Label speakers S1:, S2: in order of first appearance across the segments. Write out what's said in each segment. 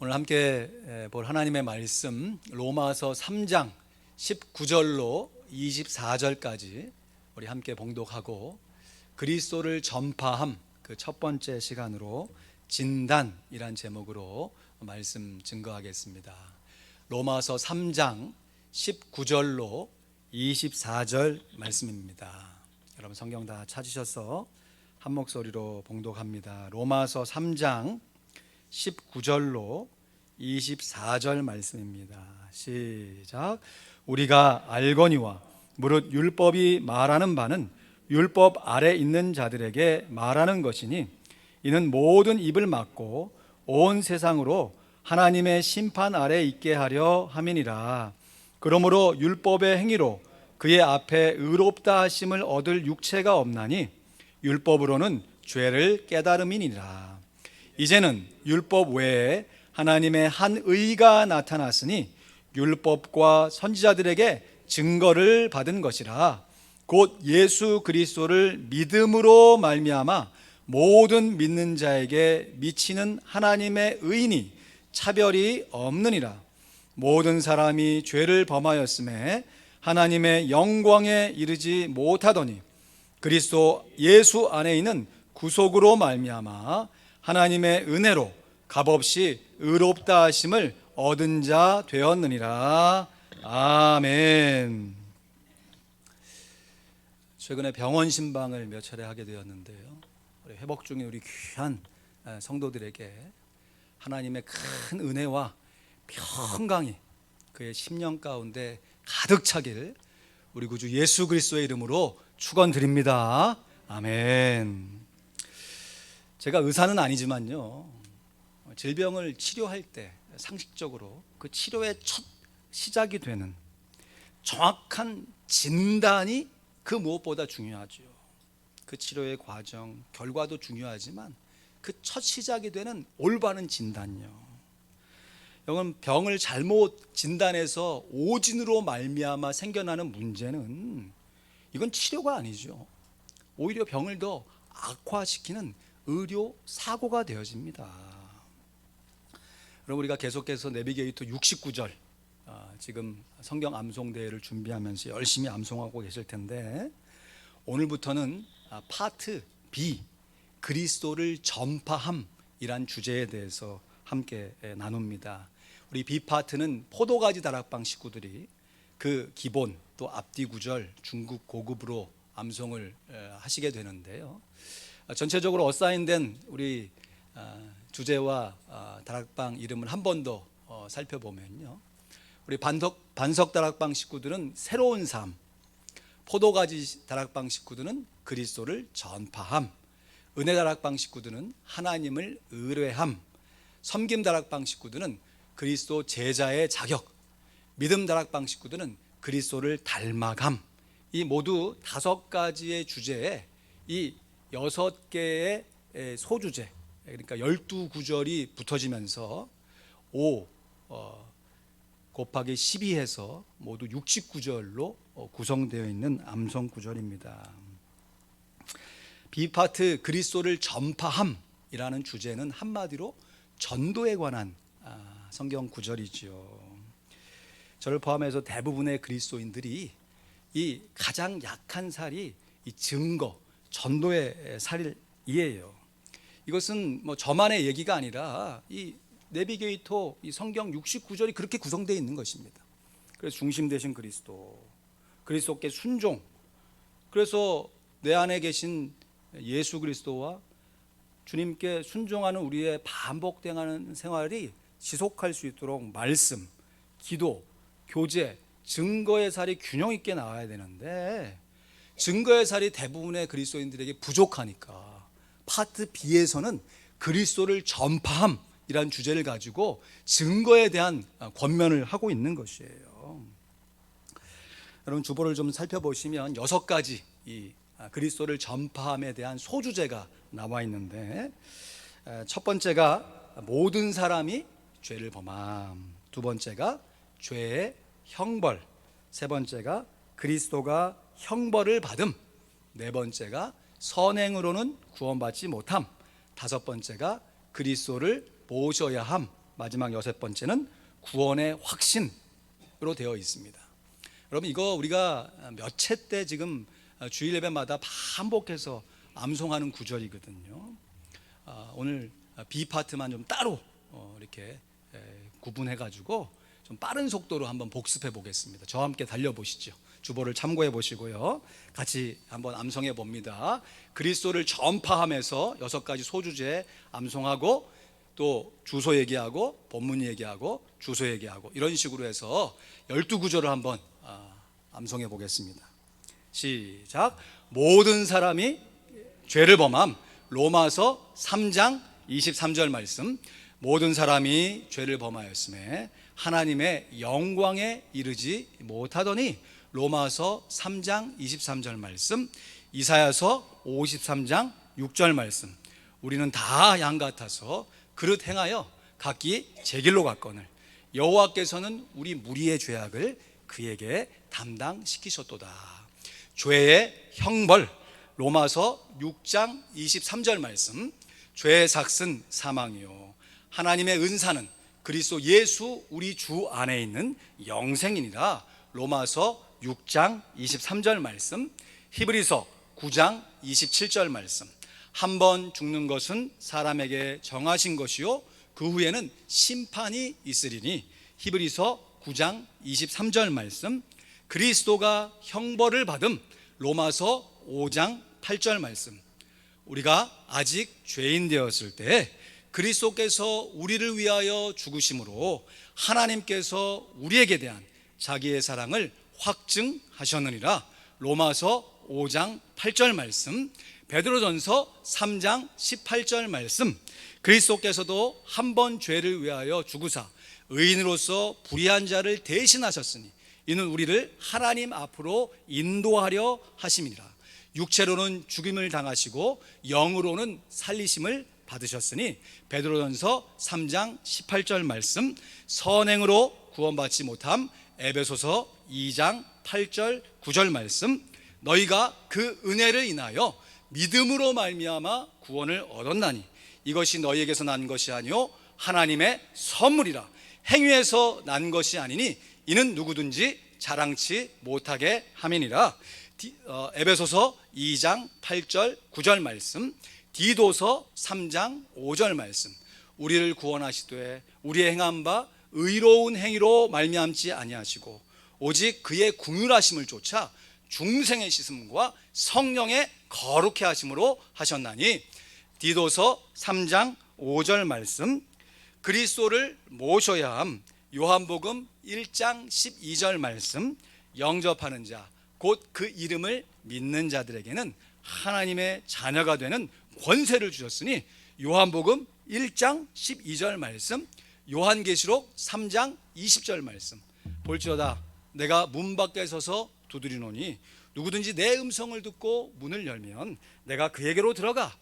S1: 오늘 함께 볼 하나님의 말씀 로마서 3장 19절로 24절까지 우리 함께 봉독하고 그리스도를 전파함 그 첫 번째 시간으로 진단이란 제목으로 말씀 증거하겠습니다. 로마서 3장 19절로 24절 말씀입니다. 여러분 성경 다 찾으셔서 한 목소리로 봉독합니다. 로마서 3장 19절로 24절 말씀입니다. 시작. 우리가 알거니와 무릇 율법이 말하는 바는 율법 아래 있는 자들에게 말하는 것이니 이는 모든 입을 막고 온 세상으로 하나님의 심판 아래 있게 하려 함이니라. 그러므로 율법의 행위로 그의 앞에 의롭다 하심을 얻을 육체가 없나니 율법으로는 죄를 깨달음이니라. 이제는 율법 외에 하나님의 한 의가 나타났으니 율법과 선지자들에게 증거를 받은 것이라. 곧 예수 그리스도를 믿음으로 말미암아 모든 믿는 자에게 미치는 하나님의 의인이 차별이 없느니라. 모든 사람이 죄를 범하였음에 하나님의 영광에 이르지 못하더니 그리스도 예수 안에 있는 구속으로 말미암아 하나님의 은혜로 값없이 의롭다 하심을 얻은 자 되었느니라. 아멘. 최근에 병원 신방을 몇 차례 하게 되었는데요, 우리 회복 중인 우리 귀한 성도들에게 하나님의 큰 은혜와 평강이 그의 심령 가운데 가득 차길 우리 구주 예수 그리스도의 이름으로 축원드립니다. 아멘. 제가 의사는 아니지만요, 질병을 치료할 때 상식적으로 그 치료의 첫 시작이 되는 정확한 진단이 그 무엇보다 중요하죠. 그 치료의 과정, 결과도 중요하지만 그 첫 시작이 되는 올바른 진단요. 이건 병을 잘못 진단해서 오진으로 말미암아 생겨나는 문제는 이건 치료가 아니죠. 오히려 병을 더 악화시키는 의료 사고가 되어집니다. 그럼 우리가 계속해서 내비게이터 69절 지금 성경 암송대회를 준비하면서 열심히 암송하고 계실 텐데, 오늘부터는 파트 B 그리스도를 전파함이란 주제에 대해서 함께 나눕니다. 우리 B 파트는 포도가지 다락방 식구들이 그 기본 또 앞뒤 구절 중급 고급으로 암송을 하시게 되는데요, 전체적으로 어사인된 우리 주제와 다락방 이름을 한 번 더 살펴보면요, 우리 반석 다락방 식구들은 새로운 삶, 포도가지 다락방 식구들은 그리스도를 전파함, 은혜 다락방 식구들은 하나님을 의뢰함, 섬김 다락방 식구들은 그리스도 제자의 자격, 믿음 다락방 식구들은 그리스도를 닮아감. 이 모두 5가지의 주제에 이 6개의 소주제, 그러니까 12구절이 붙어지면서 5 곱하기 12해서 모두 69절로 구성되어 있는 암송 구절입니다. B파트 그리스도를 전파함이라는 주제는 한마디로 전도에 관한 성경 구절이죠. 저를 포함해서 대부분의 그리스도인들이 이 가장 약한 살이 이 증거, 전도의 살이에요. 이것은 뭐 저만의 얘기가 아니라 이 내비게이터 이 성경 69절이 그렇게 구성되어 있는 것입니다. 그래서 중심 되신 그리스도, 그리스도께 순종, 그래서 내 안에 계신 예수 그리스도와 주님께 순종하는 우리의 반복되는 생활이 지속할 수 있도록 말씀, 기도, 교제, 증거의 살이 균형 있게 나와야 되는데, 증거의 살이 대부분의 그리스도인들에게 부족하니까 파트 B에서는 그리스도를 전파함 이란 주제를 가지고 증거에 대한 권면을 하고 있는 것이에요. 여러분 주보를 좀 살펴보시면 6가지 이 그리스도를 전파함에 대한 소주제가 나와 있는데, 첫 번째가 모든 사람이 죄를 범함, 두 번째가 죄의 형벌, 세 번째가 그리스도가 형벌을 받음, 네 번째가 선행으로는 구원받지 못함, 다섯 번째가 그리스도를 모셔야 함, 마지막 여섯 번째는 구원의 확신으로 되어 있습니다. 여러분, 이거 우리가 몇 체 때 지금 주일 예배마다 반복해서 암송하는 구절이거든요. 오늘 B 파트만 좀 따로 이렇게 구분해 가지고 좀 빠른 속도로 한번 복습해 보겠습니다. 저와 함께 달려보시죠. 주보를 참고해 보시고요. 같이 한번 암송해 봅니다. 그리스도를 전파하면서 6가지 소주제 암송하고, 또 주소 얘기하고, 본문 얘기하고, 주소 얘기하고, 이런 식으로 해서 12구절을 한번 암송해 보겠습니다. 시작. 모든 사람이 죄를 범함. 로마서 3장 23절 말씀. 모든 사람이 죄를 범하였음에 하나님의 영광에 이르지 못하더니. 로마서 3장 23절 말씀. 이사야서 53장 6절 말씀. 우리는 다 양 같아서 그릇 행하여 각기 제 길로 갔거늘 여호와께서는 우리 무리의 죄악을 그에게 담당시키셨도다. 죄의 형벌. 로마서 6장 23절 말씀. 죄의 삭은 사망이요 하나님의 은사는 그리스도 예수 우리 주 안에 있는 영생이니라. 로마서 6장 23절 말씀. 히브리서 9장 27절 말씀. 한 번 죽는 것은 사람에게 정하신 것이요 그 후에는 심판이 있으리니. 히브리서 9장 23절 말씀. 그리스도가 형벌을 받음. 로마서 5장 8절 말씀. 우리가 아직 죄인 되었을 때 그리스도께서 우리를 위하여 죽으심으로 하나님께서 우리에게 대한 자기의 사랑을 확증하셨느니라. 로마서 5장 8절 말씀. 베드로전서 3장 18절 말씀. 그리스도께서도 한 번 죄를 위하여 죽으사 의인으로서 불의한 자를 대신하셨으니 이는 우리를 하나님 앞으로 인도하려 하심이라. 육체로는 죽임을 당하시고 영으로는 살리심을 받으셨으니. 베드로전서 3장 18절 말씀. 선행으로 구원받지 못함. 에베소서 2장 8절 9절 말씀. 너희가 그 은혜를 인하여 믿음으로 말미암아 구원을 얻었나니 이것이 너희에게서 난 것이 아니요 하나님의 선물이라. 행위에서 난 것이 아니니 이는 누구든지 자랑치 못하게 함이니라. 에베소서 2장 8절 9절 말씀. 디도서 3장 5절 말씀. 우리를 구원하시되 우리의 행한 바 의로운 행위로 말미암지 아니하시고 오직 그의 긍휼하심을 쫓아 중생의 씻음과 성령의 거룩해 하심으로 하셨나니. 디도서 3장 5절 말씀. 그리스도를 모셔야 함. 요한복음 1장 12절 말씀. 영접하는 자 곧 그 이름을 믿는 자들에게는 하나님의 자녀가 되는 권세를 주셨으니. 요한복음 1장 12절 말씀. 요한계시록 3장 20절 말씀. 볼지어다 내가 문 밖에 서서 두드리노니 누구든지 내 음성을 듣고 문을 열면 내가 그에게로 들어가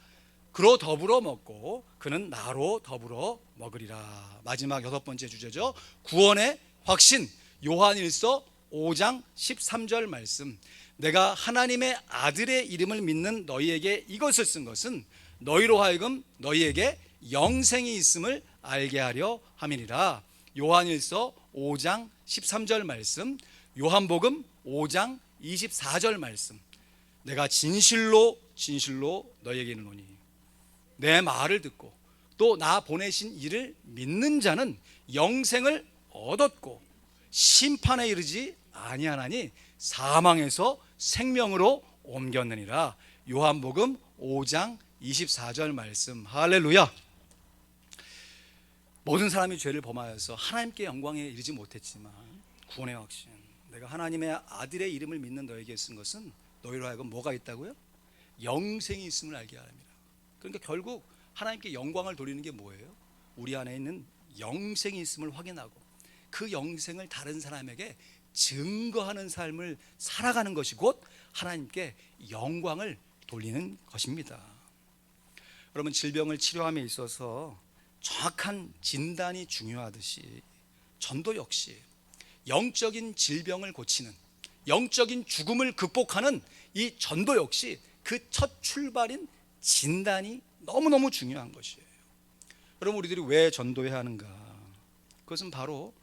S1: 그로 더불어 먹고 그는 나로 더불어 먹으리라. 마지막 6번째 주제죠. 구원의 확신. 요한일서 5장 13절 말씀. 내가 하나님의 아들의 이름을 믿는 너희에게 이것을 쓴 것은 너희로 하여금 너희에게 영생이 있음을 알게 하려 함이니라. 요한일서 5장 13절 말씀. 요한복음 5장 24절 말씀. 내가 진실로 너희에게 이르노니 내 말을 듣고 또 나 보내신 이를 믿는 자는 영생을 얻었고 심판에 이르지 아니하나니 사망에서 생명으로 옮겼느니라. 요한복음 5장 24절 말씀. 할렐루야. 모든 사람이 죄를 범하여서 하나님께 영광에 이르지 못했지만 구원의 확신. 내가 하나님의 아들의 이름을 믿는 너에게 쓴 것은 너희로 하여금 뭐가 있다고요? 영생이 있음을 알게 하랍니다. 그러니까 결국 하나님께 영광을 돌리는 게 뭐예요? 우리 안에 있는 영생이 있음을 확인하고 그 영생을 다른 사람에게 증거하는 삶을 살아가는 것이 곧 하나님께 영광을 돌리는 것입니다. 여러분, 질병을 치료함에 있어서 정확한 진단이 중요하듯이 전도 역시 영적인 질병을 고치는, 영적인 죽음을 극복하는 이 전도 역시 그 첫 출발인 진단이 너무너무 중요한 것이에요. 여러분, 우리들이 왜 전도해야 하는가? 그것은 바로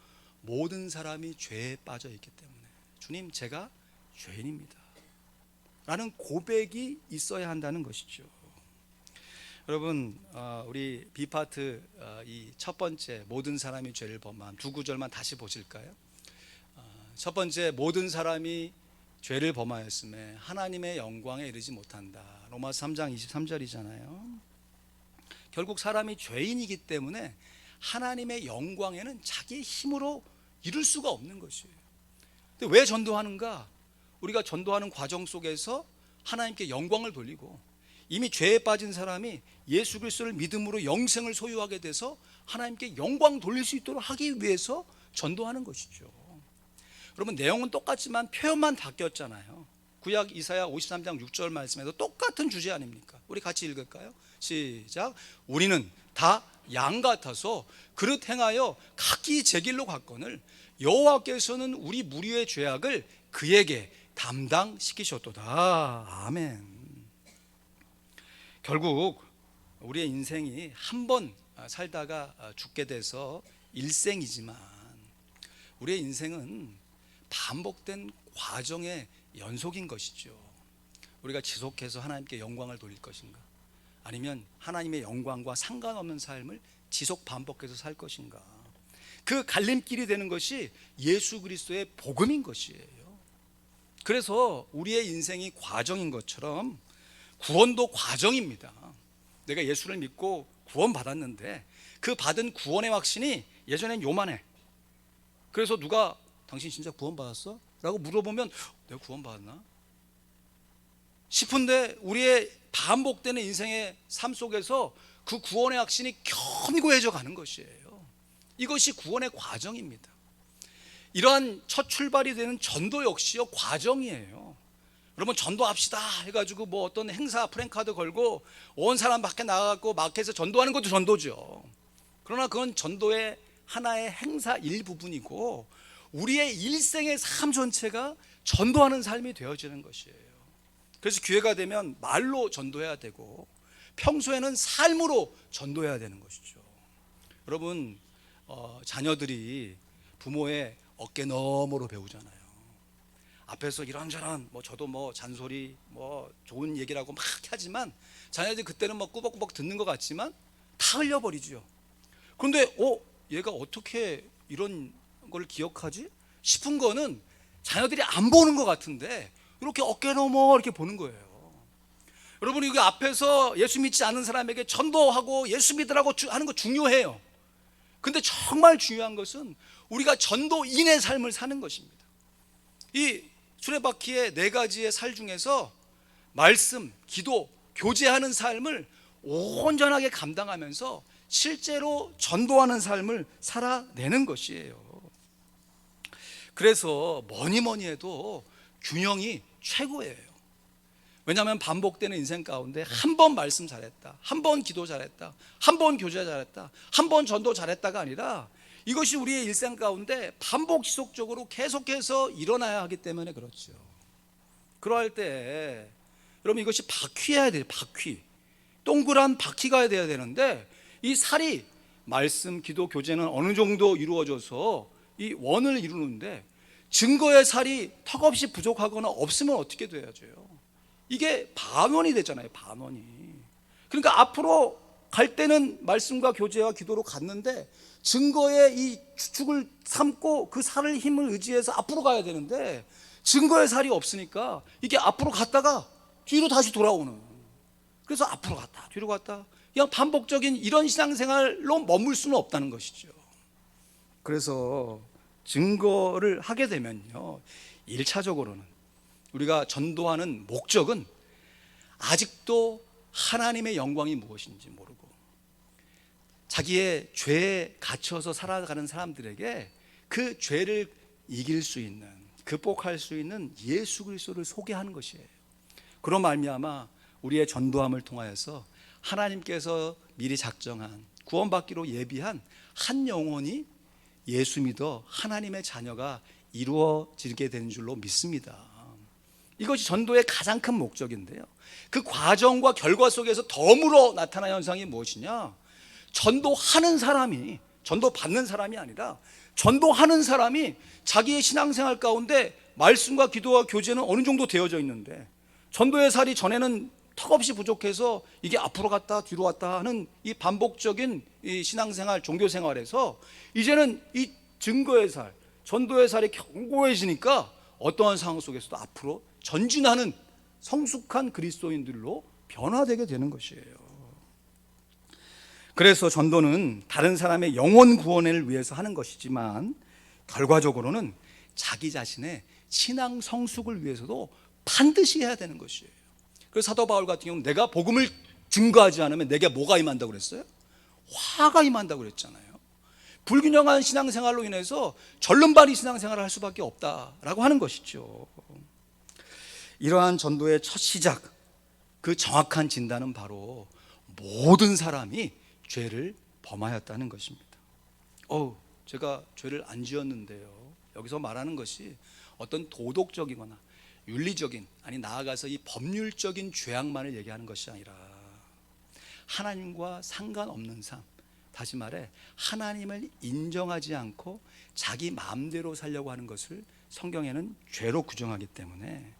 S1: 모든 사람이 죄에 빠져 있기 때문에 주님, 제가 죄인입니다 라는 고백이 있어야 한다는 것이죠. 여러분, 우리 B파트 이 첫 번째 모든 사람이 죄를 범한 두 구절만 다시 보실까요? 첫 번째, 모든 사람이 죄를 범하였음에 하나님의 영광에 이르지 못한다. 로마서 3장 23절이잖아요. 결국 사람이 죄인이기 때문에 하나님의 영광에는 자기의 힘으로 이룰 수가 없는 것이에요. 근데 왜 전도하는가? 우리가 전도하는 과정 속에서 하나님께 영광을 돌리고, 이미 죄에 빠진 사람이 예수 그리스도를 믿음으로 영생을 소유하게 돼서 하나님께 영광 돌릴 수 있도록 하기 위해서 전도하는 것이죠. 여러분, 내용은 똑같지만 표현만 바뀌었잖아요. 구약 이사야 53장 6절 말씀에도 똑같은 주제 아닙니까? 우리 같이 읽을까요? 시작. 우리는 다 양 같아서 그릇 행하여 각기 제 길로 갔거늘 여호와께서는 우리 무리의 죄악을 그에게 담당시키셨도다. 아멘. 결국 우리의 인생이 한 번 살다가 죽게 돼서 일생이지만 우리의 인생은 반복된 과정의 연속인 것이죠. 우리가 지속해서 하나님께 영광을 돌릴 것인가, 아니면 하나님의 영광과 상관없는 삶을 지속 반복해서 살 것인가. 그 갈림길이 되는 것이 예수 그리스도의 복음인 것이에요. 그래서 우리의 인생이 과정인 것처럼 구원도 과정입니다. 내가 예수를 믿고 구원 받았는데 그 받은 구원의 확신이 예전엔 요만해. 그래서 누가 당신 진짜 구원 받았어? 라고 물어보면 내가 구원 받았나? 싶은데 우리의 반복되는 인생의 삶 속에서 그 구원의 확신이 견고해져 가는 것이에요. 이것이 구원의 과정입니다. 이러한 첫 출발이 되는 전도 역시요 과정이에요. 여러분, 전도합시다 해가지고 뭐 어떤 행사 프랜카드 걸고 온 사람 밖에 나가고 마켓에서 전도하는 것도 전도죠. 그러나 그건 전도의 하나의 행사 일부분이고 우리의 일생의 삶 전체가 전도하는 삶이 되어지는 것이에요. 그래서 기회가 되면 말로 전도해야 되고 평소에는 삶으로 전도해야 되는 것이죠. 여러분, 자녀들이 부모의 어깨 너머로 배우잖아요. 앞에서 이런저런 저도 잔소리 좋은 얘기라고 막 하지만 자녀들이 그때는 꾸벅꾸벅 듣는 것 같지만 다 흘려버리죠. 그런데 얘가 어떻게 이런 걸 기억하지? 싶은 거는 자녀들이 안 보는 것 같은데 이렇게 어깨 넘어 이렇게 보는 거예요. 여러분, 이거 앞에서 예수 믿지 않는 사람에게 전도하고 예수 믿으라고 하는 거 중요해요. 근데 정말 중요한 것은 우리가 전도인의 삶을 사는 것입니다. 이 수레바퀴의 4가지의 살 중에서 말씀, 기도, 교제하는 삶을 온전하게 감당하면서 실제로 전도하는 삶을 살아내는 것이에요. 그래서 뭐니 해도 균형이 최고예요. 왜냐하면 반복되는 인생 가운데 한 번 말씀 잘했다, 한 번 기도 잘했다, 한 번 교제 잘했다, 한 번 전도 잘했다가 아니라 이것이 우리의 일생 가운데 반복 지속적으로 계속해서 일어나야 하기 때문에 그렇죠. 그러할 때 여러분, 이것이 바퀴여야 돼요. 바퀴, 동그란 바퀴가 돼야 되는데 이 살이 말씀, 기도, 교제는 어느 정도 이루어져서 이 원을 이루는데 증거의 살이 턱없이 부족하거나 없으면 어떻게 돼야죠? 이게 반원이 되잖아요. 반원이. 그러니까 앞으로 갈 때는 말씀과 교제와 기도로 갔는데 증거의 이 주축을 삼고 그 살을 힘을 의지해서 앞으로 가야 되는데 증거의 살이 없으니까 이게 앞으로 갔다가 뒤로 다시 돌아오는, 그래서 앞으로 갔다 뒤로 갔다 그냥 반복적인 이런 신앙생활로 머물 수는 없다는 것이죠. 그래서 증거를 하게 되면요, 1차적으로는 우리가 전도하는 목적은 아직도 하나님의 영광이 무엇인지 모르고 자기의 죄에 갇혀서 살아가는 사람들에게 그 죄를 이길 수 있는, 극복할 수 있는 예수 그리스도를 소개하는 것이에요. 그런 말미암아 우리의 전도함을 통하여서 하나님께서 미리 작정한, 구원받기로 예비한 한 영혼이 예수 믿어 하나님의 자녀가 이루어지게 되는 줄로 믿습니다. 이것이 전도의 가장 큰 목적인데요, 그 과정과 결과 속에서 덤으로 나타나는 현상이 무엇이냐? 전도하는 사람이 전도 받는 사람이 아니라 전도하는 사람이 자기의 신앙생활 가운데 말씀과 기도와 교제는 어느 정도 되어져 있는데, 전도의 살이 전에는 턱없이 부족해서 이게 앞으로 갔다 뒤로 갔다 하는 이 반복적인 이 신앙생활, 종교생활에서 이제는 이 증거의 살, 전도의 살이 견고해지니까 어떠한 상황 속에서도 앞으로 전진하는 성숙한 그리스도인들로 변화되게 되는 것이에요. 그래서 전도는 다른 사람의 영혼 구원을 위해서 하는 것이지만 결과적으로는 자기 자신의 신앙 성숙을 위해서도 반드시 해야 되는 것이에요. 그래서 사도 바울 같은 경우는 내가 복음을 증거하지 않으면 내게 뭐가 임한다고 그랬어요? 화가 임한다고 그랬잖아요. 불균형한 신앙생활로 인해서 절름발이 신앙생활을 할 수밖에 없다라고 하는 것이죠. 이러한 전도의 첫 시작, 그 정확한 진단은 바로 모든 사람이 죄를 범하였다는 것입니다. 제가 죄를 안 지었는데요. 여기서 말하는 것이 어떤 도덕적이거나 윤리적인, 아니 나아가서 이 법률적인 죄악만을 얘기하는 것이 아니라 하나님과 상관없는 삶, 다시 말해 하나님을 인정하지 않고 자기 마음대로 살려고 하는 것을 성경에는 죄로 규정하기 때문에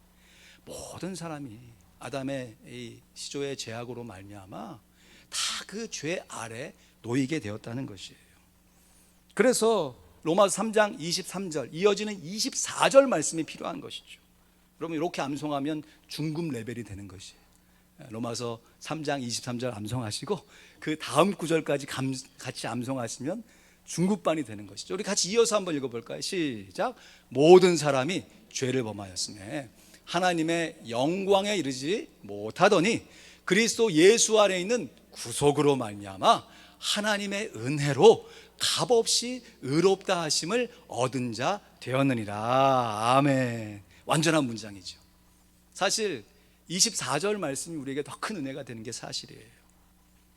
S1: 모든 사람이 아담의 이 시조의 죄악으로 말미암아 다 그 죄 아래 놓이게 되었다는 것이에요. 그래서 로마서 3장 23절 이어지는 24절 말씀이 필요한 것이죠. 여러분 이렇게 암송하면 중급 레벨이 되는 것이에요. 로마서 3장 23절 암송하시고 그 다음 구절까지 같이 암송하시면 중급반이 되는 것이죠. 우리 같이 이어서 한번 읽어볼까요? 시작. 모든 사람이 죄를 범하였으며 하나님의 영광에 이르지 못하더니 그리스도 예수 안에 있는 구속으로 말미암아 하나님의 은혜로 값없이 의롭다 하심을 얻은 자 되었느니라. 아멘. 완전한 문장이죠. 사실 24절 말씀이 우리에게 더 큰 은혜가 되는 게 사실이에요.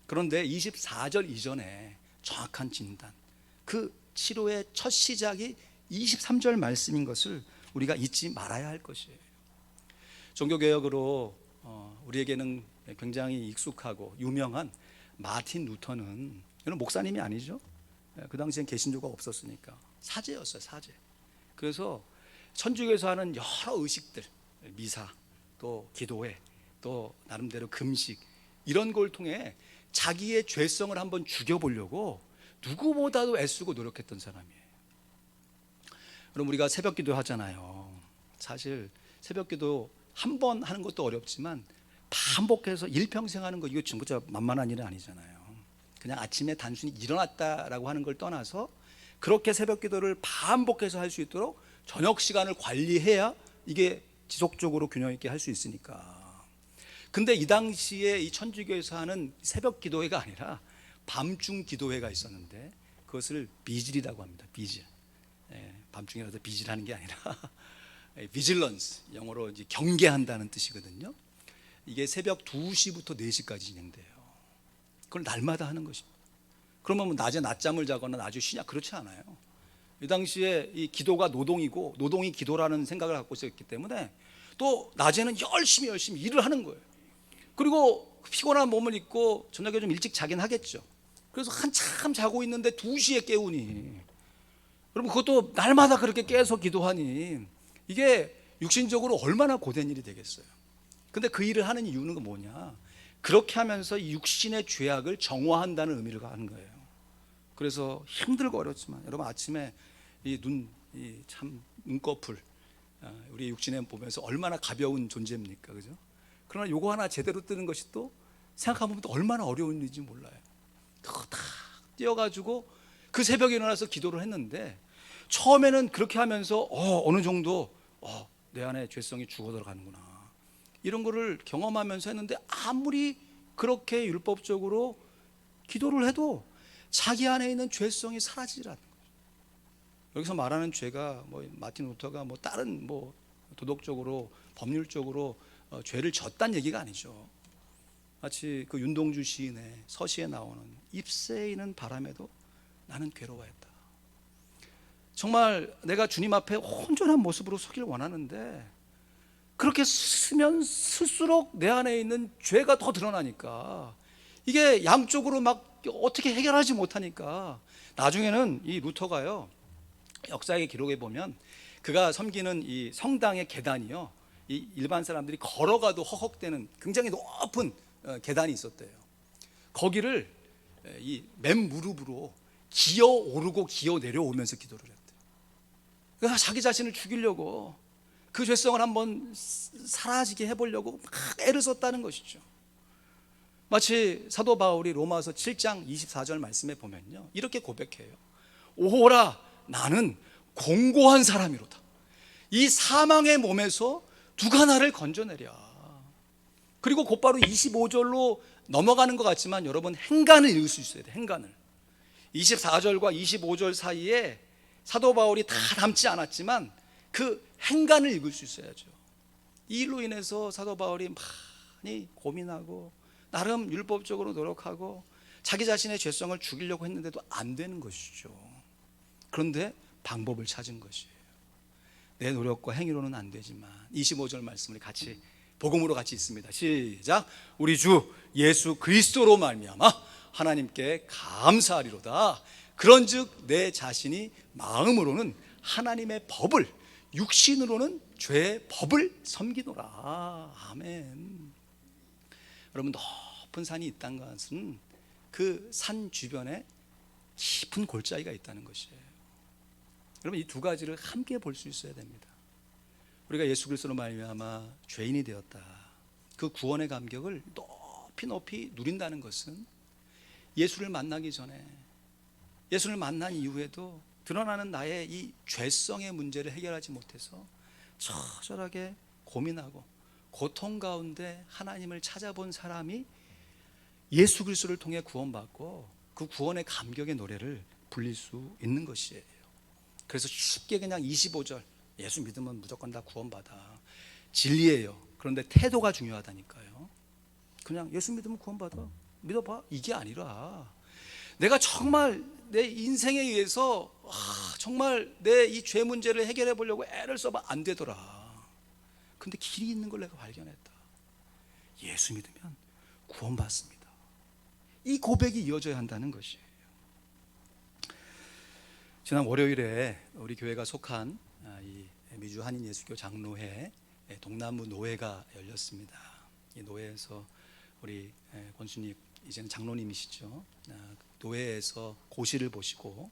S1: 그런데 24절 이전에 정확한 진단, 그 치료의 첫 시작이 23절 말씀인 것을 우리가 잊지 말아야 할 것이에요. 종교개혁으로 우리에게는 굉장히 익숙하고 유명한 마틴 루터는, 이건 목사님이 아니죠. 그 당시엔 개신교가 없었으니까 사제였어요. 사제. 그래서 천주교에서 하는 여러 의식들, 미사, 또 기도회, 또 나름대로 금식, 이런 걸 통해 자기의 죄성을 한번 죽여보려고 누구보다도 애쓰고 노력했던 사람이에요. 그럼 우리가 새벽기도 하잖아요. 사실 새벽기도 한 번 하는 것도 어렵지만 반복해서 일평생 하는 거, 이거 진짜 만만한 일은 아니잖아요. 그냥 아침에 단순히 일어났다라고 하는 걸 떠나서 그렇게 새벽기도를 반복해서 할 수 있도록 저녁 시간을 관리해야 이게 지속적으로 균형 있게 할 수 있으니까. 근데 이 당시에 이 천주교에서 하는 새벽 기도회가 아니라 밤중 기도회가 있었는데 그것을 비질이라고 합니다. 비질. 밤중이라도 비질하는 게 아니라 비질런스, 영어로 이제 경계한다는 뜻이거든요. 이게 새벽 2시부터 4시까지 진행돼요. 그걸 날마다 하는 것입니다. 그러면 뭐 낮에 낮잠을 자거나 낮에 쉬냐? 그렇지 않아요. 이 당시에 이 기도가 노동이고 노동이 기도라는 생각을 갖고 있었기 때문에 또 낮에는 열심히 일을 하는 거예요. 그리고 피곤한 몸을 입고 저녁에 좀 일찍 자긴 하겠죠. 그래서 한참 자고 있는데 2시에 깨우니, 여러분 그것도 날마다 그렇게 깨서 기도하니 이게 육신적으로 얼마나 고된 일이 되겠어요. 근데 그 일을 하는 이유는 뭐냐? 그렇게 하면서 이 육신의 죄악을 정화한다는 의미를 하는 거예요. 그래서 힘들고 어렵지만 여러분 아침에 이 눈꺼풀, 우리 육신에 보면서 얼마나 가벼운 존재입니까, 그죠? 그러나 요거 하나 제대로 뜨는 것이 또 생각해보면 또 얼마나 어려운 일인지 몰라요. 그거 다 띄어가지고 그 새벽에 일어나서 기도를 했는데 처음에는 그렇게 하면서 어느 정도 내 안에 죄성이 죽어 들어가는구나, 이런 거를 경험하면서 했는데 아무리 그렇게 율법적으로 기도를 해도 자기 안에 있는 죄성이 사라지지 않는 거죠. 여기서 말하는 죄가 뭐 마틴 루터가 뭐 다른 뭐 도덕적으로 법률적으로 죄를 졌다는 얘기가 아니죠. 마치 그 윤동주 시인의 서시에 나오는 잎새에 있는 바람에도 나는 괴로워했다. 정말 내가 주님 앞에 온전한 모습으로 서길 원하는데 그렇게 쓰면 쓸수록 내 안에 있는 죄가 더 드러나니까 이게 양쪽으로 막 어떻게 해결하지 못하니까 나중에는 이 루터가요, 역사의 기록에 보면 그가 섬기는 이 성당의 계단이요, 이 일반 사람들이 걸어가도 허걱대는 굉장히 높은 계단이 있었대요. 거기를 이 맨 무릎으로 기어 오르고 기어 내려오면서 기도를 했대요. 그래서 자기 자신을 죽이려고, 그 죄성을 한번 사라지게 해보려고 막 애를 썼다는 것이죠. 마치 사도 바울이 로마서 7장 24절 말씀에 보면요, 이렇게 고백해요. 오호라, 나는 공고한 사람이로다. 이 사망의 몸에서 누가 나를 건져내랴. 그리고 곧바로 25절로 넘어가는 것 같지만 여러분, 행간을 읽을 수 있어야 돼요. 행간을. 24절과 25절 사이에 사도 바울이 다 담지 않았지만 그 행간을 읽을 수 있어야죠. 이 일로 인해서 사도 바울이 많이 고민하고 나름 율법적으로 노력하고 자기 자신의 죄성을 죽이려고 했는데도 안 되는 것이죠. 그런데 방법을 찾은 것이에요. 내 노력과 행위로는 안 되지만 25절 말씀을 같이 복음으로 같이 있습니다. 시작. 우리 주 예수 그리스도로 말미암아 하나님께 감사하리로다. 그런즉 내 자신이 마음으로는 하나님의 법을, 육신으로는 죄의 법을 섬기노라. 아멘. 여러분, 높은 산이 있다는 것은 그 산 주변에 깊은 골짜기가 있다는 것이에요. 여러분, 이 두 가지를 함께 볼 수 있어야 됩니다. 우리가 예수 그리스도로 말미암아 죄인이 되었다, 그 구원의 감격을 높이 높이 누린다는 것은 예수를 만나기 전에, 예수를 만난 이후에도 드러나는 나의 이 죄성의 문제를 해결하지 못해서 처절하게 고민하고 고통 가운데 하나님을 찾아본 사람이 예수 그리스도를 통해 구원받고 그 구원의 감격의 노래를 불릴 수 있는 것이에요. 그래서 쉽게 그냥 25절, 예수 믿으면 무조건 다 구원받아, 진리예요. 그런데 태도가 중요하다니까요. 그냥 예수 믿으면 구원받아, 믿어봐, 이게 아니라 내가 정말 내 인생에 의해서 정말 내 이 죄 문제를 해결해 보려고 애를 써봐, 안 되더라. 근데 길이 있는 걸 내가 발견했다. 예수 믿으면 구원받습니다. 이 고백이 이어져야 한다는 것이에요. 지난 월요일에 우리 교회가 속한 이 미주 한인 예수교 장로회 동나무 노회가 열렸습니다. 이 노회에서 우리 권수님, 이제는 장로님이시죠, 노회에서 고시를 보시고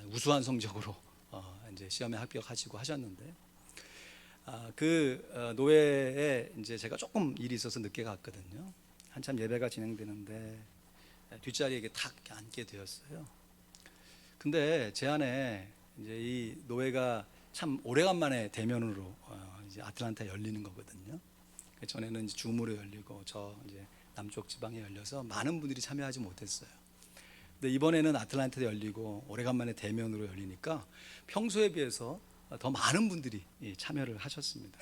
S1: 우수한 성적으로 이제 시험에 합격하시고 하셨는데, 그 노회에 이제 제가 조금 일이 있어서 늦게 갔거든요. 한참 예배가 진행되는데 뒷자리에 이렇게 탁 앉게 되었어요. 근데 제 안에 이제 이 노회가 참 오래간만에 대면으로 이제 아틀란타에 열리는 거거든요. 전에는 이제 줌으로 열리고 저 이제 남쪽 지방에 열려서 많은 분들이 참여하지 못했어요. 근데 이번에는 아틀란타에 열리고 오래간만에 대면으로 열리니까 평소에 비해서 더 많은 분들이 참여를 하셨습니다.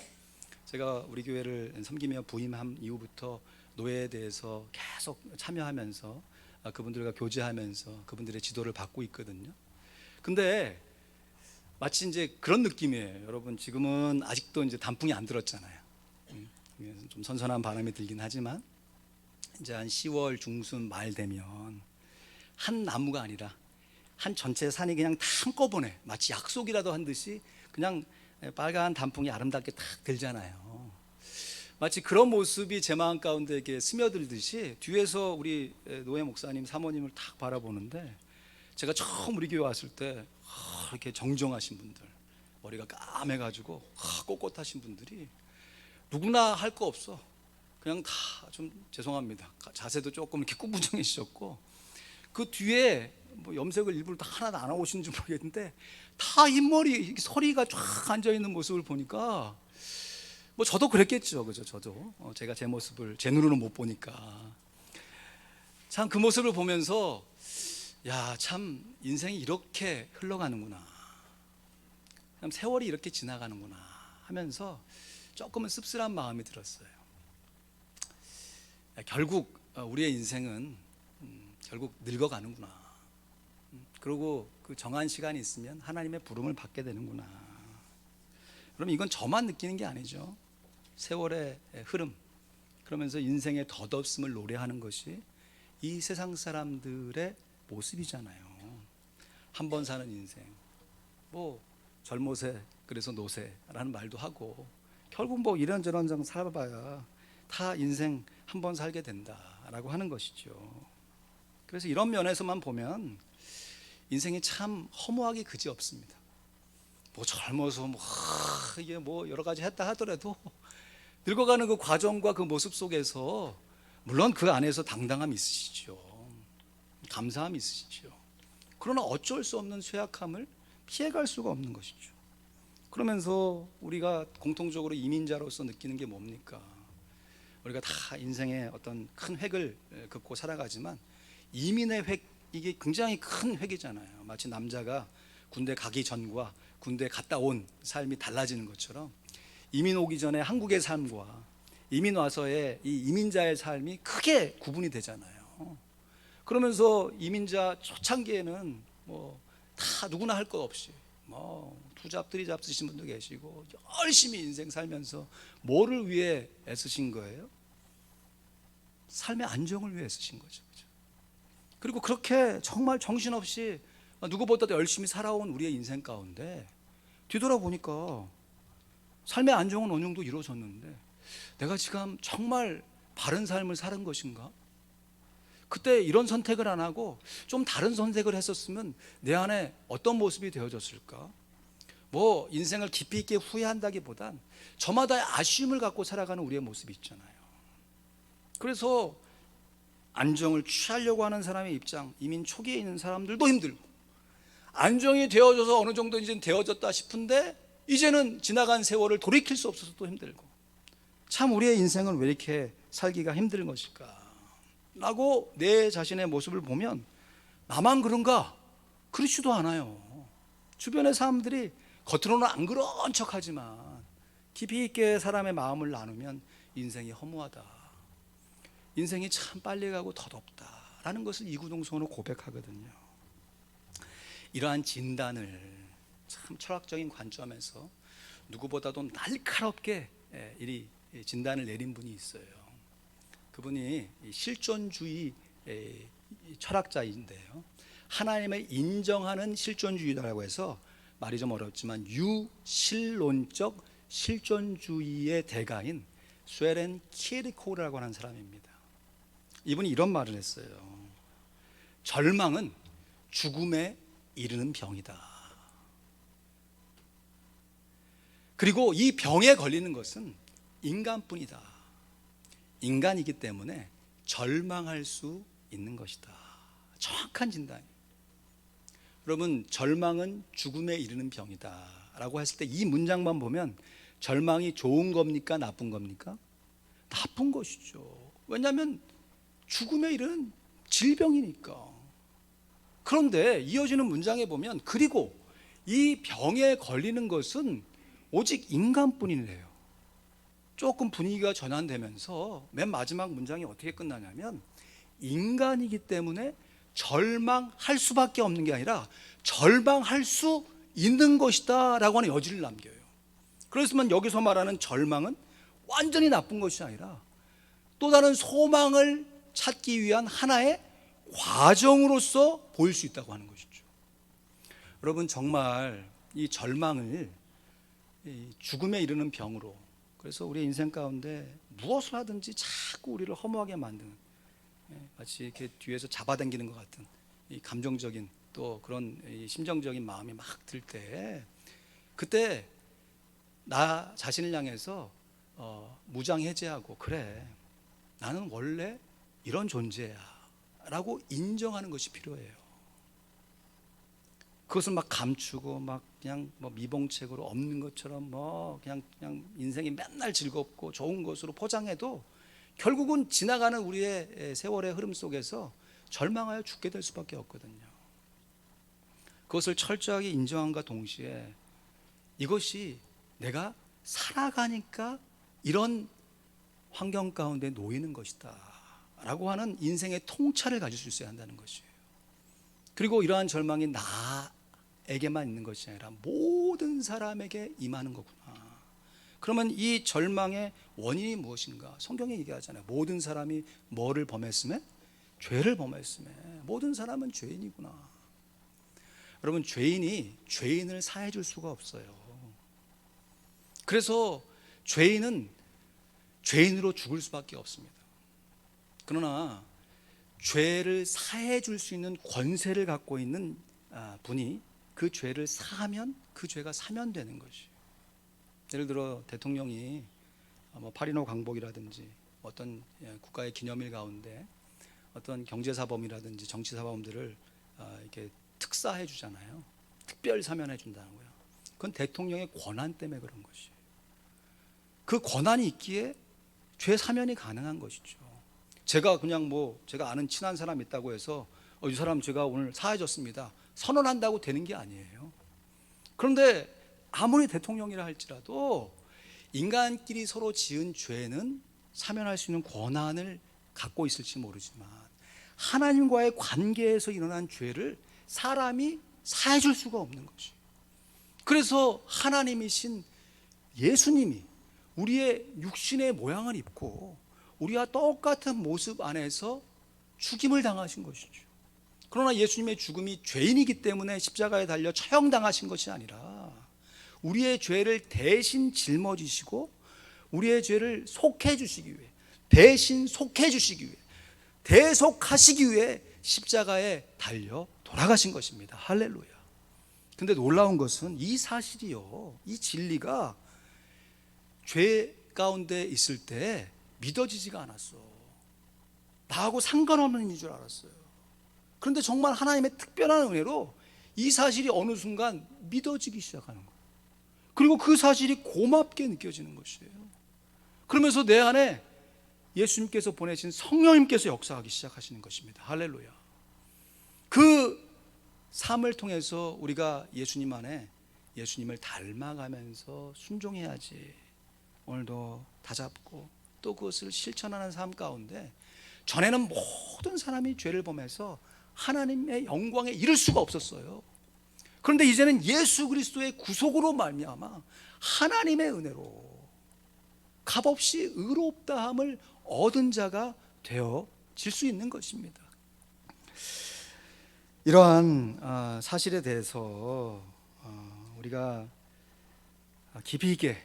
S1: 제가 우리 교회를 섬기며 부임한 이후부터 노회에 대해서 계속 참여하면서 그분들과 교제하면서 그분들의 지도를 받고 있거든요. 근데 마치 이제 그런 느낌이에요. 여러분, 지금은 아직도 이제 단풍이 안 들었잖아요. 좀 선선한 바람이 들긴 하지만 이제 한 10월 중순 말 되면 한 나무가 아니라 한 전체 산이 그냥 다 한꺼번에 마치 약속이라도 한 듯이 그냥 빨간 단풍이 아름답게 탁 들잖아요. 마치 그런 모습이 제 마음 가운데 이렇게 스며들듯이 뒤에서 우리 노회 목사님, 사모님을 탁 바라보는데, 제가 처음 우리 교회 왔을 때 이렇게 정정하신 분들, 머리가 까매가지고 꼿꼿하신 분들이 누구나 할 거 없어, 그냥 다 좀 죄송합니다, 자세도 조금 이렇게 꾸부정해지셨고, 그 뒤에 뭐 염색을 일부러 다 하나도 안 하고 오시는지 모르겠는데 다 흰머리 서리가 쫙 앉아있는 모습을 보니까 뭐 저도 그랬겠죠, 그죠? 저도 제가 제 모습을 제 눈으로는 못 보니까 참 그 모습을 보면서 야, 참 인생이 이렇게 흘러가는구나, 참 세월이 이렇게 지나가는구나 하면서 조금은 씁쓸한 마음이 들었어요. 결국 우리의 인생은 결국 늙어가는구나. 그리고 그 정한 시간이 있으면 하나님의 부름을 받게 되는구나. 그럼 이건 저만 느끼는 게 아니죠. 세월의 흐름, 그러면서 인생의 덧없음을 노래하는 것이 이 세상 사람들의 모습이잖아요. 한 번 사는 인생, 뭐 젊어세 그래서 노세라는 말도 하고, 결국 뭐 이런저런 좀 살아봐야 다 인생 한 번 살게 된다라고 하는 것이죠. 그래서 이런 면에서만 보면 인생이 참 허무하기 그지 없습니다. 뭐 젊어서 뭐 이게 뭐 여러 가지 했다 하더라도 늙어가는 그 과정과 그 모습 속에서 물론 그 안에서 당당함이 있으시죠. 감사함이 있으시죠. 그러나 어쩔 수 없는 쇠약함을 피해갈 수가 없는 것이죠. 그러면서 우리가 공통적으로 이민자로서 느끼는 게 뭡니까? 우리가 다 인생의 어떤 큰 획을 긋고 살아가지만 이민의 획, 이게 굉장히 큰 획이잖아요. 마치 남자가 군대 가기 전과 군대 갔다 온 삶이 달라지는 것처럼 이민 오기 전에 한국의 삶과 이민 와서의 이 이민자의 삶이 크게 구분이 되잖아요. 그러면서 이민자 초창기에는 뭐 다 누구나 할 것 없이 뭐 투잡 트리잡 쓰신 분도 계시고 열심히 인생 살면서 뭐를 위해 애쓰신 거예요? 삶의 안정을 위해 애쓰신 거죠. 그리고 그렇게 정말 정신없이 누구보다도 열심히 살아온 우리의 인생 가운데 뒤돌아보니까 삶의 안정은 어느 정도 이루어졌는데 내가 지금 정말 바른 삶을 사는 것인가? 그때 이런 선택을 안 하고 좀 다른 선택을 했었으면 내 안에 어떤 모습이 되어졌을까? 뭐 인생을 깊이 있게 후회한다기보단 저마다의 아쉬움을 갖고 살아가는 우리의 모습이 있잖아요. 그래서 안정을 취하려고 하는 사람의 입장, 이민 초기에 있는 사람들도 힘들고, 안정이 되어져서 어느 정도 이제 되어졌다 싶은데 이제는 지나간 세월을 돌이킬 수 없어서 또 힘들고, 참 우리의 인생은 왜 이렇게 살기가 힘든 것일까 라고 내 자신의 모습을 보면 나만 그런가? 그렇지도 않아요. 주변의 사람들이 겉으로는 안 그런 척하지만 깊이 있게 사람의 마음을 나누면 인생이 허무하다, 인생이 참 빨리 가고 덧없다라는 것을 이구동성으로 고백하거든요. 이러한 진단을 참 철학적인 관점에서 누구보다도 날카롭게 이 진단을 내린 분이 있어요. 그분이 실존주의 철학자인데요, 하나님을 인정하는 실존주의라고 해서 말이 좀 어렵지만 유실론적 실존주의의 대가인 쇠렌 키에르케고르라고 하는 사람입니다. 이분이 이런 말을 했어요. 절망은 죽음에 이르는 병이다. 그리고 이 병에 걸리는 것은 인간뿐이다. 인간이기 때문에 절망할 수 있는 것이다. 정확한 진단이에요. 여러분, 절망은 죽음에 이르는 병이다 라고 했을 때 이 문장만 보면 절망이 좋은 겁니까? 나쁜 겁니까? 나쁜 것이죠. 왜냐하면 죽음에 이르는 질병이니까. 그런데 이어지는 문장에 보면 그리고 이 병에 걸리는 것은 오직 인간뿐이래요. 조금 분위기가 전환되면서 맨 마지막 문장이 어떻게 끝나냐면 인간이기 때문에 절망할 수밖에 없는 게 아니라 절망할 수 있는 것이다 라고 하는 여지를 남겨요. 그렇지만 여기서 말하는 절망은 완전히 나쁜 것이 아니라 또 다른 소망을 찾기 위한 하나의 과정으로서 보일 수 있다고 하는 것이죠. 여러분, 정말 이 절망을 죽음에 이르는 병으로, 그래서 우리 인생 가운데 무엇을 하든지 자꾸 우리를 허무하게 만드는, 마치 이렇게 뒤에서 잡아당기는 것 같은 이 감정적인 또 그런 이 심정적인 마음이 막 들 때, 그때 나 자신을 향해서 무장해제하고, 그래 나는 원래 이런 존재야 라고 인정하는 것이 필요해요. 그것을 막 감추고 막 그냥 뭐 미봉책으로 없는 것처럼 뭐 그냥 인생이 맨날 즐겁고 좋은 것으로 포장해도 결국은 지나가는 우리의 세월의 흐름 속에서 절망하여 죽게 될 수밖에 없거든요. 그것을 철저하게 인정함과 동시에 이것이 내가 살아가니까 이런 환경 가운데 놓이는 것이다 라고 하는 인생의 통찰을 가질 수 있어야 한다는 것이에요. 그리고 이러한 절망이 나에게만 있는 것이 아니라 모든 사람에게 임하는 거구나. 그러면 이 절망의 원인이 무엇인가? 성경에 얘기하잖아요. 모든 사람이 뭐를 범했음에? 죄를 범했음에 모든 사람은 죄인이구나. 여러분, 죄인이 죄인을 사해 줄 수가 없어요. 그래서 죄인은 죄인으로 죽을 수밖에 없습니다. 그러나 죄를 사해 줄 수 있는 권세를 갖고 있는 분이 그 죄를 사하면 그 죄가 사면되는 것이에요. 예를 들어 대통령이 8.15 광복이라든지 어떤 국가의 기념일 가운데 어떤 경제사범이라든지 정치사범들을 이렇게 특사해 주잖아요. 특별 사면해 준다는 거예요. 그건 대통령의 권한 때문에 그런 것이에요. 그 권한이 있기에 죄 사면이 가능한 것이죠. 제가 그냥 제가 아는 친한 사람 있다고 해서 이 사람 제가 오늘 사해줬습니다 선언한다고 되는 게 아니에요. 그런데 아무리 대통령이라 할지라도 인간끼리 서로 지은 죄는 사면할 수 있는 권한을 갖고 있을지 모르지만 하나님과의 관계에서 일어난 죄를 사람이 사해 줄 수가 없는 거지. 그래서 하나님이신 예수님이 우리의 육신의 모양을 입고 우리와 똑같은 모습 안에서 죽임을 당하신 것이죠. 그러나 예수님의 죽음이 죄인이기 때문에 십자가에 달려 처형당하신 것이 아니라 우리의 죄를 대신 짊어지시고 우리의 죄를 속해 주시기 위해, 대신 속해 주시기 위해, 대속하시기 위해 십자가에 달려 돌아가신 것입니다. 할렐루야. 근데 놀라운 것은 이 사실이요, 이 진리가 죄 가운데 있을 때 믿어지지가 않았어. 나하고 상관없는 일인 줄 알았어요. 그런데 정말 하나님의 특별한 은혜로 이 사실이 어느 순간 믿어지기 시작하는 거예요. 그리고 그 사실이 고맙게 느껴지는 것이에요. 그러면서 내 안에 예수님께서 보내신 성령님께서 역사하기 시작하시는 것입니다. 할렐루야. 그 삶을 통해서 우리가 예수님 안에 예수님을 닮아가면서 순종해야지, 오늘도 다잡고 또 그것을 실천하는 삶 가운데 전에는 모든 사람이 죄를 범해서 하나님의 영광에 이를 수가 없었어요. 그런데 이제는 예수 그리스도의 구속으로 말미암아 하나님의 은혜로 값없이 의롭다함을 얻은 자가 되어질 수 있는 것입니다. 이러한 사실에 대해서 우리가 깊이 있게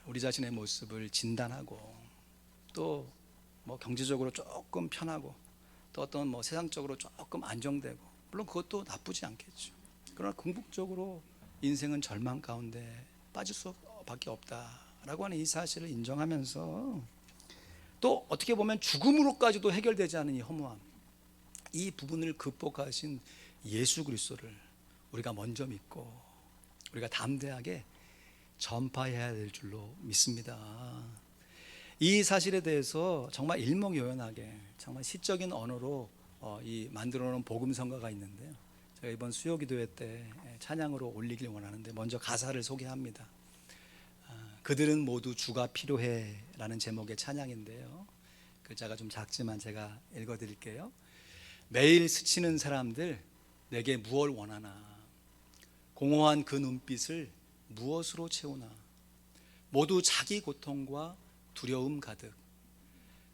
S1: 우리 자신의 모습을 진단하고 또 경제적으로 조금 편하고 또 어떤 세상적으로 조금 안정되고, 물론 그것도 나쁘지 않겠죠. 그러나 궁극적으로 인생은 절망 가운데 빠질 수밖에 없다라고 하는 이 사실을 인정하면서 또 어떻게 보면 죽음으로까지도 해결되지 않은 이 허무함, 이 부분을 극복하신 예수 그리스도를 우리가 먼저 믿고 우리가 담대하게 전파해야 될 줄로 믿습니다. 이 사실에 대해서 정말 일목요연하게 정말 시적인 언어로 만들어 놓은 복음성가가 있는데요, 제가 이번 수요기도회 때 찬양으로 올리길 원하는데 먼저 가사를 소개합니다. 그들은 모두 주가 필요해 라는 제목의 찬양인데요, 글자가 좀 작지만 제가 읽어드릴게요. 매일 스치는 사람들 내게 무엇을 원하나, 공허한 그 눈빛을 무엇으로 채우나, 모두 자기 고통과 두려움 가득,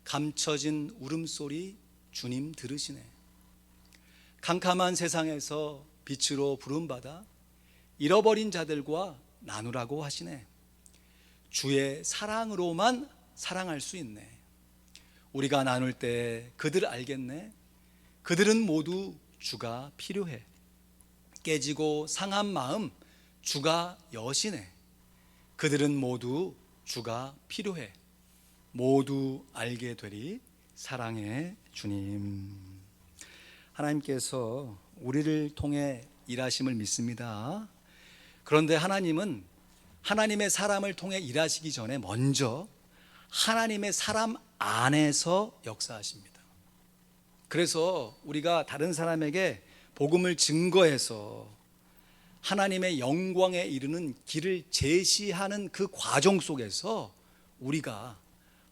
S1: 감춰진 울음소리 주님 들으시네. 캄캄한 세상에서 빛으로 부름받아 잃어버린 자들과 나누라고 하시네. 주의 사랑으로만 사랑할 수 있네. 우리가 나눌 때 그들 알겠네. 그들은 모두 주가 필요해. 깨지고 상한 마음 주가 여시네. 그들은 모두 주가 필요해. 모두 알게 되리 사랑의 주님. 하나님께서 우리를 통해 일하심을 믿습니다. 그런데 하나님은 하나님의 사람을 통해 일하시기 전에 먼저 하나님의 사람 안에서 역사하십니다. 그래서 우리가 다른 사람에게 복음을 증거해서 하나님의 영광에 이르는 길을 제시하는 그 과정 속에서 우리가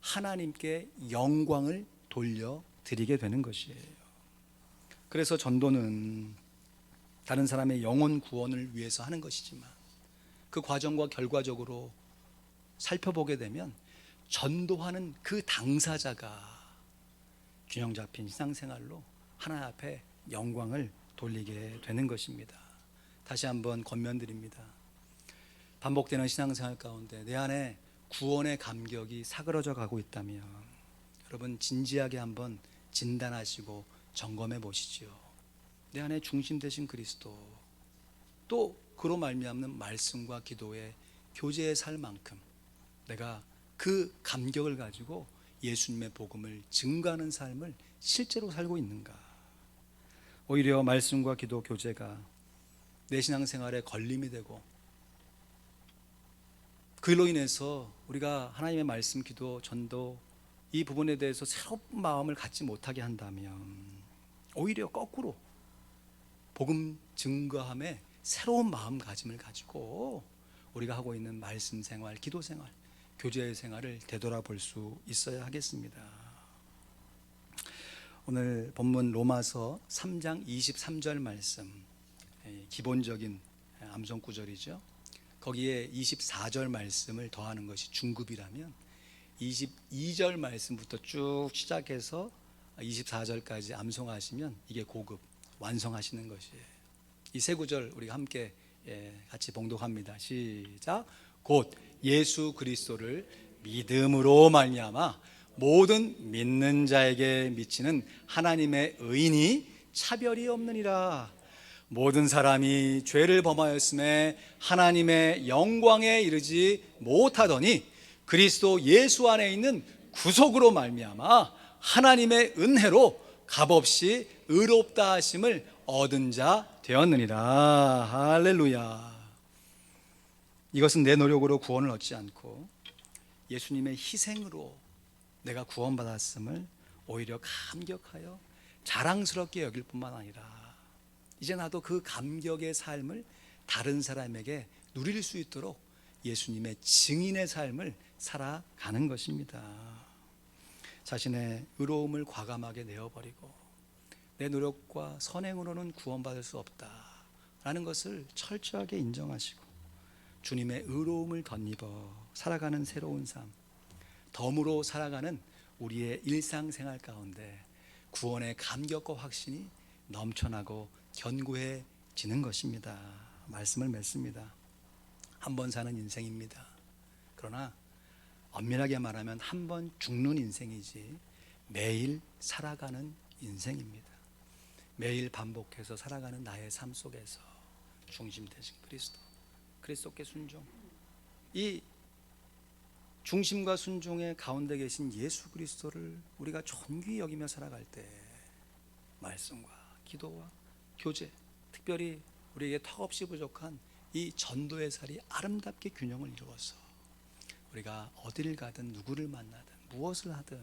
S1: 하나님께 영광을 돌려드리게 되는 것이에요. 그래서 전도는 다른 사람의 영혼 구원을 위해서 하는 것이지만 그 과정과 결과적으로 살펴보게 되면 전도하는 그 당사자가 균형 잡힌 신앙생활로 하나님 앞에 영광을 돌리게 되는 것입니다. 다시 한번 권면드립니다. 반복되는 신앙생활 가운데 내 안에 구원의 감격이 사그러져 가고 있다면 여러분 진지하게 한번 진단하시고 점검해 보시죠. 내 안에 중심 되신 그리스도, 또 그로 말미암는 말씀과 기도의 교제에 살 만큼 내가 그 감격을 가지고 예수님의 복음을 증거하는 삶을 실제로 살고 있는가? 오히려 말씀과 기도 교제가 내 신앙생활에 걸림이 되고 그로 인해서 우리가 하나님의 말씀, 기도, 전도 이 부분에 대해서 새로운 마음을 갖지 못하게 한다면 오히려 거꾸로 복음 증거함에 새로운 마음가짐을 가지고 우리가 하고 있는 말씀 생활, 기도 생활, 교제 생활을 되돌아볼 수 있어야 하겠습니다. 오늘 본문 로마서 3장 23절 말씀, 기본적인 암송 구절이죠. 거기에 24절 말씀을 더하는 것이 중급이라면 22절 말씀부터 쭉 시작해서 24절까지 암송하시면 이게 고급, 완성하시는 것이에요. 이 세 구절 우리가 함께 같이 봉독합니다. 시작. 곧 예수 그리스도를 믿음으로 말미암아 모든 믿는 자에게 미치는 하나님의 의인이 차별이 없느니라. 모든 사람이 죄를 범하였음에 하나님의 영광에 이르지 못하더니 그리스도 예수 안에 있는 구속으로 말미암아 하나님의 은혜로 값없이 의롭다 하심을 얻은 자 되었느니라. 할렐루야. 이것은 내 노력으로 구원을 얻지 않고 예수님의 희생으로 내가 구원받았음을 오히려 감격하여 자랑스럽게 여길 뿐만 아니라 이제 나도 그 감격의 삶을 다른 사람에게 누릴 수 있도록 예수님의 증인의 삶을 살아가는 것입니다. 자신의 의로움을 과감하게 내어버리고 내 노력과 선행으로는 구원받을 수 없다라는 것을 철저하게 인정하시고 주님의 의로움을 덧입어 살아가는 새로운 삶, 덤으로 살아가는 우리의 일상생활 가운데 구원의 감격과 확신이 넘쳐나고 견고해지는 것입니다. 말씀을 맺습니다. 한 번 사는 인생입니다. 그러나 엄밀하게 말하면 한 번 죽는 인생이지 매일 살아가는 인생입니다. 매일 반복해서 살아가는 나의 삶 속에서 중심 되신 그리스도, 그리스도께 순종, 이 중심과 순종의 가운데 계신 예수 그리스도를 우리가 존귀히 여기며 살아갈 때 말씀과 기도와 교제, 특별히 우리에게 턱없이 부족한 이 전도의 살이 아름답게 균형을 이루어서 우리가 어디를 가든 누구를 만나든 무엇을 하든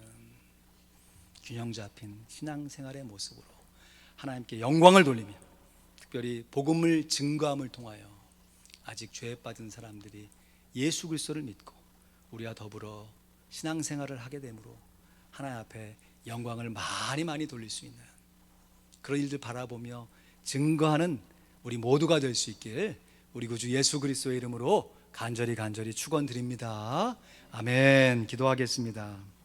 S1: 균형 잡힌 신앙생활의 모습으로 하나님께 영광을 돌리며 특별히 복음을 증거함을 통하여 아직 죄에 빠진 사람들이 예수 그리스도를 믿고 우리와 더불어 신앙생활을 하게 되므로 하나님 앞에 영광을 많이 돌릴 수 있는 그런 일들 바라보며 증거하는 우리 모두가 될 수 있길 우리 구주 예수 그리스도의 이름으로 간절히 축원드립니다. 아멘. 기도하겠습니다.